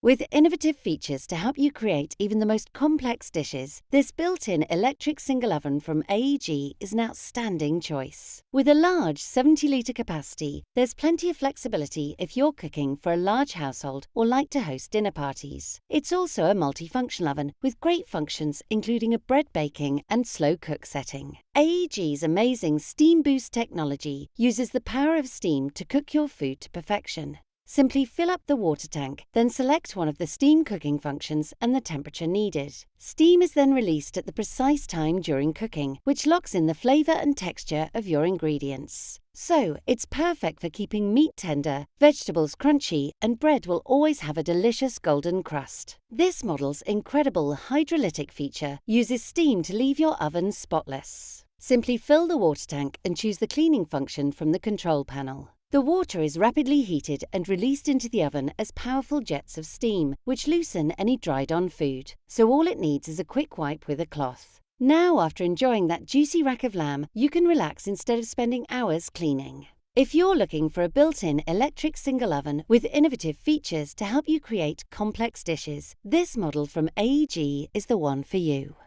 With innovative features to help you create even the most complex dishes, this built-in electric single oven from AEG is an outstanding choice. With a large 70-litre capacity, there's plenty of flexibility if you're cooking for a large household or like to host dinner parties. It's also a multifunctional oven with great functions including a bread baking and slow cook setting. AEG's amazing SteamBoost technology uses the power of steam to cook your food to perfection. Simply fill up the water tank, then select one of the steam cooking functions and the temperature needed. Steam is then released at the precise time during cooking, which locks in the flavour and texture of your ingredients. So, it's perfect for keeping meat tender, vegetables crunchy, and bread will always have a delicious golden crust. This model's incredible hydrolytic feature uses steam to leave your oven spotless. Simply fill the water tank and choose the cleaning function from the control panel. The water is rapidly heated and released into the oven as powerful jets of steam, which loosen any dried-on food. So all it needs is a quick wipe with a cloth. Now, after enjoying that juicy rack of lamb, you can relax instead of spending hours cleaning. If you're looking for a built-in electric single oven with innovative features to help you create complex dishes, this model from AEG is the one for you.